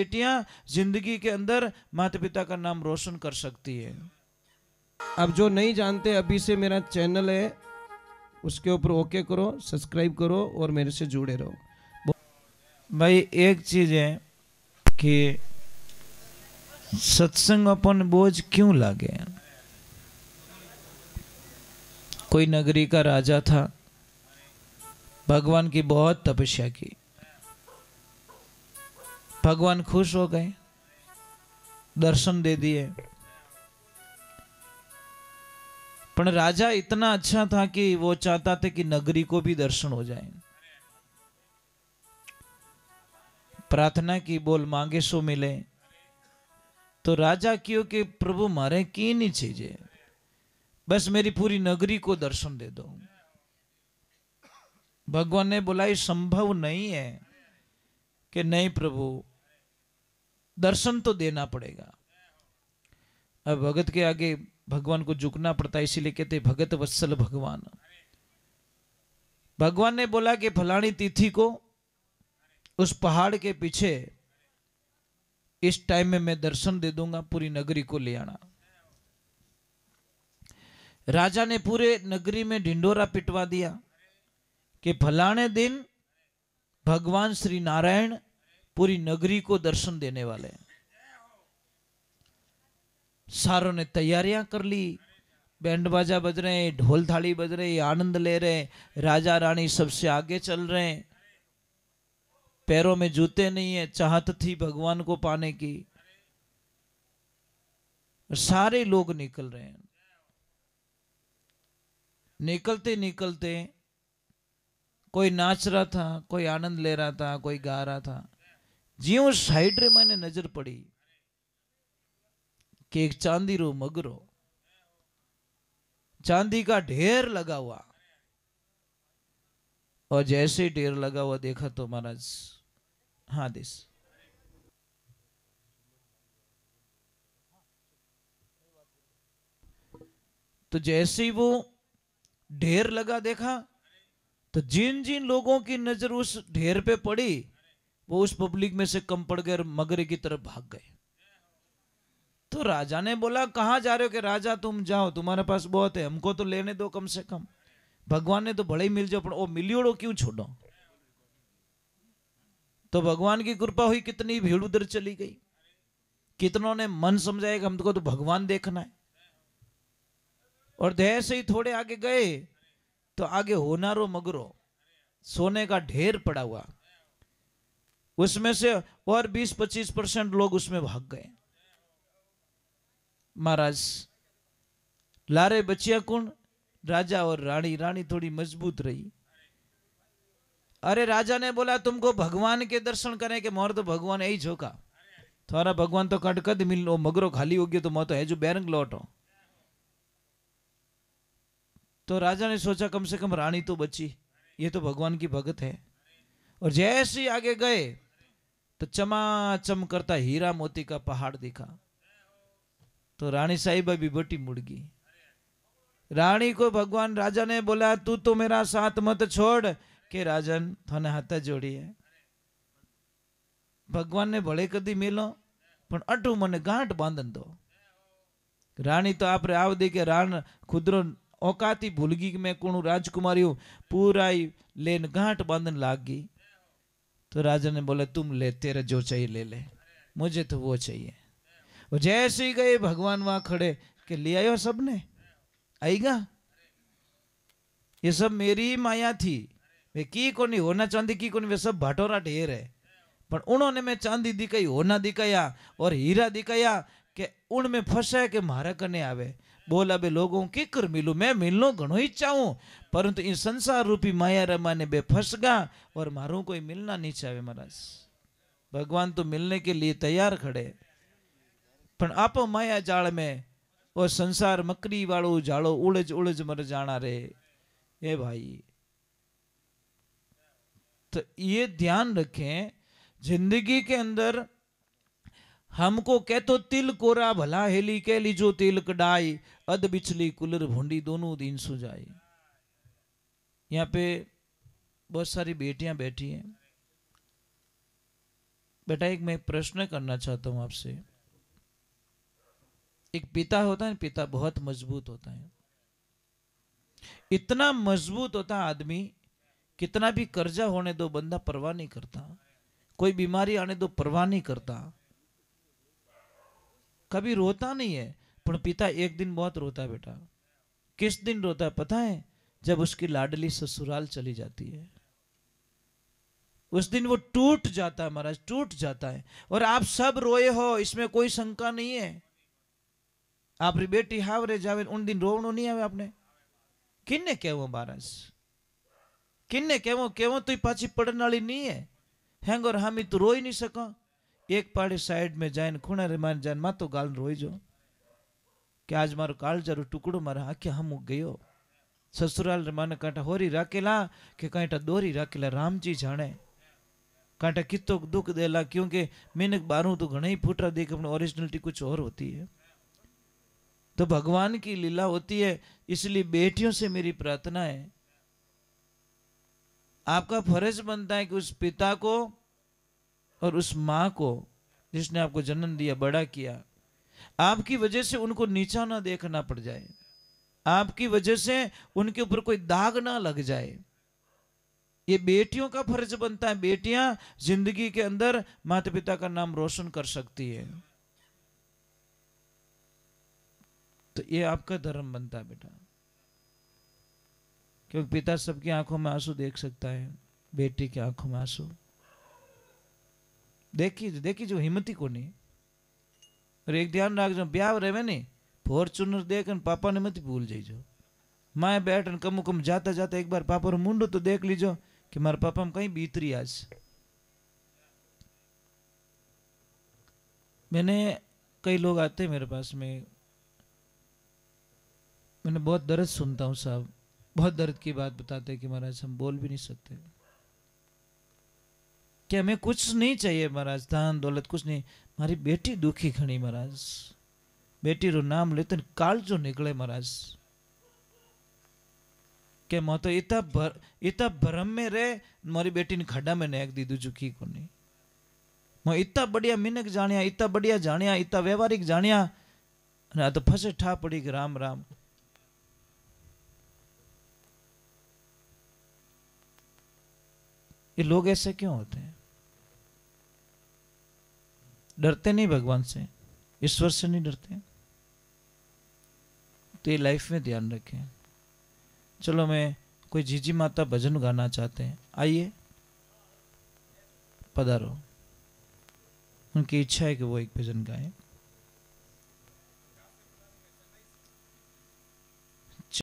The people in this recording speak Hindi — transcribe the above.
बेटियां जिंदगी के अंदर माता पिता का नाम रोशन कर सकती है। अब जो नहीं जानते, अभी से मेरा चैनल है, उसके ऊपर ओके करो, सब्सक्राइब करो और मेरे से जुड़े रहो। भाई एक चीज है कि सत्संग अपन बोझ क्यों लागे। कोई नगरी का राजा था, भगवान की बहुत तपस्या की, भगवान खुश हो गए, दर्शन दे दिए। पर राजा इतना अच्छा था कि वो चाहता था कि नगरी को भी दर्शन हो जाए। प्रार्थना की, बोल मांगे सो मिले। तो राजा क्यों कि प्रभु मारे की नहीं चाहिए, बस मेरी पूरी नगरी को दर्शन दे दो। भगवान ने बोला ये संभव नहीं है कि नहीं प्रभु, दर्शन तो देना पड़ेगा। अब भगत के आगे भगवान को झुकना पड़ता है, इसीलिए कहते भगत वत्सल भगवान। भगवान ने बोला कि फलानी तिथि को उस पहाड़ के पीछे इस टाइम में मैं दर्शन दे दूंगा, पूरी नगरी को ले आना। राजा ने पूरे नगरी में ढिंडोरा पिटवा दिया कि फलाने दिन भगवान श्री नारायण पूरी नगरी को दर्शन देने वाले हैं। सारों ने तैयारियां कर ली, बैंड बाजा बज रहे हैं, ढोल थाली बज रहे हैं, आनंद ले रहे हैं। राजा रानी सबसे आगे चल रहे हैं, पैरों में जूते नहीं है, चाहत थी भगवान को पाने की। सारे लोग निकल रहे हैं। निकलते निकलते कोई नाच रहा था, कोई आनंद ले रहा था, कोई गा रहा था। ज्यों साइड रे मैंने नजर पड़ी कि एक चांदी रो मगरो, चांदी का ढेर लगा हुआ, और जैसे ढेर लगा हुआ देखा तो महाराज हाँ दिस तो जैसे ही वो ढेर लगा देखा तो जिन जिन लोगों की नजर उस ढेर पे पड़ी वो उस पब्लिक में से कम पड़ गए, मगरे की तरफ भाग गए। तो राजा ने बोला कहां जा रहे हो? कि राजा तुम जाओ, तुम्हारे पास बहुत है, हमको तो लेने दो कम से कम। भगवान ने तो भले ही मिल जाओ, पर वो मिलियोड़ो क्यों छोड़ो। तो भगवान की कृपा हुई, कितनी भीड़ उधर चली गई। कितनों ने मन समझाया कि हमको तो भगवान देखना है। और जैसे ही थोड़े आगे गए तो आगे होनारो मगरो, सोने का ढेर पड़ा हुआ, उसमें से और 20-25% लोग उसमें भाग गए। महाराज लारे बचिया कौन? राजा और रानी। रानी थोड़ी मजबूत रही। अरे राजा ने बोला तुमको भगवान के दर्शन करने के, मोर तो भगवान यही झोंका, तुम्हारा भगवान तो कट कद मिल, मगरो खाली हो गया तो मैं तो है जो बैरंग लौटो। तो राजा ने सोचा कम से कम रानी तो बची, ये तो भगवान की भगत है। और जैसे ही आगे गए तो चमाचम करता हीरा मोती का पहाड़ दिखा। तो रानी साहिबा भी बटी मुड़ गई। रानी को भगवान राजा ने बोला तू तो मेरा साथ मत छोड़, के राजन थाने हाथ जोड़ी है। भगवान ने भले कदी मिलो पण अटू मने गांठ बांधन दो। रानी तो आप आव दे के रान खुदरो औकाती भूल गई कि मैं कौन राजकुमारी हूं, पूरा ही लेन गांठ बांधन लाग गई। तो राजा ने बोला तुम ले, तेरा जो चाहिए ले ले, मुझे तो वो चाहिए। और जैसे ही गए भगवान वहां खड़े कि ले आयो, सबने आएगा, ये सब मेरी ही माया थी, वे की कोनी होना चांदी की कोनी, वे सब भाटोरा ढेर है। पर उन्होंने मैं चांदी दिखाई, होना दिखाया और हीरा दिखाया कि उनमें फंसे कि मारा करने आवे। बोला बे लोगों की कर मिलू, मैं मिलनो घणो ही चाहूं, परंतु इन संसार रूपी माया रमा ने बे फंस गया और मारू कोई मिलना नहीं चाहे। महाराज भगवान तो मिलने के लिए तैयार खड़े, पण आप माया जाल में और संसार मकड़ी वालों जालो उड़ज उड़ज मर जाना रे। ए भाई तो ये ध्यान रखें, जिंदगी के अंदर हमको कह तो तिल कोरा भला हेली के लीजो तिल कडाई, अध बिछली कुलर भूंडी दोनों दिन सुजाई। यहाँ पे बहुत सारी बेटियां बैठी हैं। बेटा एक मैं प्रश्न करना चाहता हूं आपसे। एक पिता होता है, पिता बहुत मजबूत होता है, इतना मजबूत होता है आदमी, कितना भी कर्जा होने दो बंदा परवाह नहीं करता, कोई बीमारी आने दो परवाह नहीं करता, कभी रोता नहीं है। पर पिता एक दिन बहुत रोता है बेटा। किस दिन रोता है पता है? जब उसकी लाडली ससुराल चली जाती है, उस दिन वो टूट जाता है महाराज, टूट जाता है। और आप सब रोए हो, इसमें कोई शंका नहीं है। आपरी बेटी हावरे जावे उन दिन रोवणो नहीं आवे आपने? किन्ने कहवो महाराज, किन्ने कहवो? कहवो तो पाछी पड़न वाली नहीं है। हैंगर हामी तो रोई नहीं सका। एक पाड़े साइड में जाए खूणा रे मान जान मातो गाल रोई जो कि आज मारो काळजारो टुकड़ो मारा आखे हम गयो। ससुराल रे माने कांटा होरी राखेला कि कांटा दोरी राखेला रामजी जाने। कांटा कितो दुख देला, क्योंकि मिनक बारू तो घणे ही फूटरा देख, अपनी ओरिजिनलिटी कुछ और होती है। तो भगवान की लीला होती है। इसलिए बेटियों से मेरी प्रार्थना है, आपका फर्ज बनता है कि उस पिता को और उस माँ को जिसने आपको जन्म दिया, बड़ा किया, आपकी वजह से उनको नीचा ना देखना पड़ जाए, आपकी वजह से उनके ऊपर कोई दाग ना लग जाए। ये बेटियों का फर्ज बनता है। बेटियां जिंदगी के अंदर माता पिता का नाम रोशन कर सकती है। तो ये आपका धर्म बनता है बेटा, क्योंकि पिता सबकी आंखों में आंसू देख सकता है, बेटी की आंखों में आंसू देखी जो हिम्मती को नहीं। और एक ध्यान रख जो ब्याह रहे नहीं, फॉर्चूनर देख पापा ने मत भूल जाइजो। माए बैठ कम कम जाता जाता एक बार पापा रो मुंडो तो देख लीजो कि मारे पापा में कहीं बीतरी आज। मैंने कई लोग आते हैं मेरे पास में, मैंने बहुत दर्द सुनता हूँ साहब, बहुत दर्द की बात बताते हैं कि महाराज हम बोल भी नहीं सकते कि हमें कुछ नहीं चाहिए महाराज, धन दौलत कुछ नहीं। मारी बेटी दुखी घणी महाराज, बेटी रो नाम लेते काल जो निकले महाराज के मैं तो इतना भरम में रहे, मारी बेटी ने खड्डा में नेक दी दुखी को नहीं। मैं इतना बढ़िया मिनक जानिया, इतना बढ़िया जानिया, इतना व्यवहारिक जानिया, तो फसे ठा पड़ी कि राम राम। ये लोग ऐसे क्यों होते हैं? डरते नहीं भगवान से, ईश्वर से नहीं डरते। तो ये लाइफ में ध्यान रखें। चलो मैं कोई जीजी माता भजन गाना चाहते हैं, आइए पधारो। उनकी इच्छा है कि वो एक भजन गाएं।